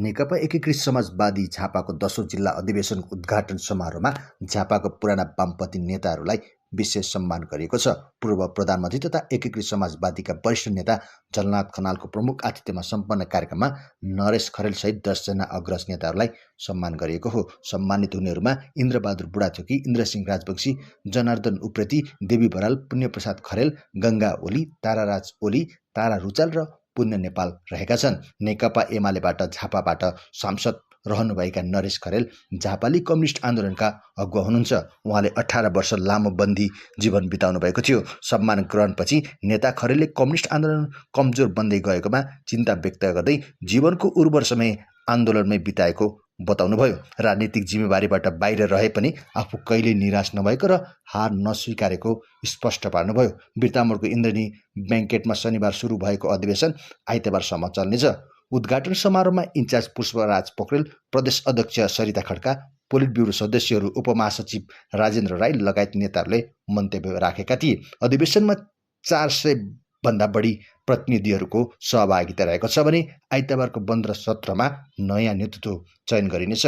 नेकपा एकीकृत समाजवादी झापाको 10औं जिल्ला अधिवेशनको उद्घाटन समारोहमा झापाको पुराना वामपन्थी नेताहरूलाई विशेष सम्मान गरिएको छ। पूर्व प्रधानमन्त्री तथा एकीकृत समाजवादीका वरिष्ठ नेता झलनाथ खनालको प्रमुख आतिथ्यमा सम्पन्न कार्यक्रममा नरेश खरेल सहित 10 जना अग्रज नेताहरूलाई सम्मान गरिएको हो। सम्मानित हुनेहरूमा इन्द्रबहादुर बुढाथोकी, इन्द्रसिंह राजवंशी, जनार्दन उप्रेती, देवी बराल, पुण्यप्रसाद खरेल, गङ्गा ओली, ताराराज ओली, तारा रुचाल र पुण्य नेपाल रहेका छन्। नेकपा एमालेबाट झापाबाट सांसद रहनुभएका नरेश खरेल झापाली कम्युनिस्ट आन्दोलनका अगुवा हुनुहुन्छ। उहाँले 18 वर्ष लामो बन्दी जीवन बिताउनु भएको थियो। सम्मान ग्रहणपछि नेता खरेलले कम्युनिस्ट आन्दोलन कमजोर बन्दै गएकोमा चिन्ता व्यक्त गर्दै जीवनको उर्वर समय आन्दोलनमै बिताएको बताउनुभयो। राजनीतिक जिम्मेवारीबाट बाहिर रहे पनि आफू कहिल्यै निराश नभएको र हार नस्वीकारेको स्पष्ट पार्नुभयो। बिर्तामोडको इन्द्रनी ब्याङ्केटमा शनिबार सुरु भएको अधिवेशन आइतबारसम्म चल्नेछ। उद्घाटन समारोहमा इन्चार्ज पुष्पराज पोखरेल, प्रदेश अध्यक्ष सरिता खड्का, पोलिट ब्युरो सदस्यहरू, उपमहासचिव राजेन्द्र राई लगायत नेताहरूले मन्तव्य राखेका थिए। अधिवेशनमा 400 भन्दा बढी प्रतिनिधिहरूको सहभागिता रहेको छ भने आइतबारको बन्द सत्रमा नयाँ नेतृत्व चयन गरिनेछ।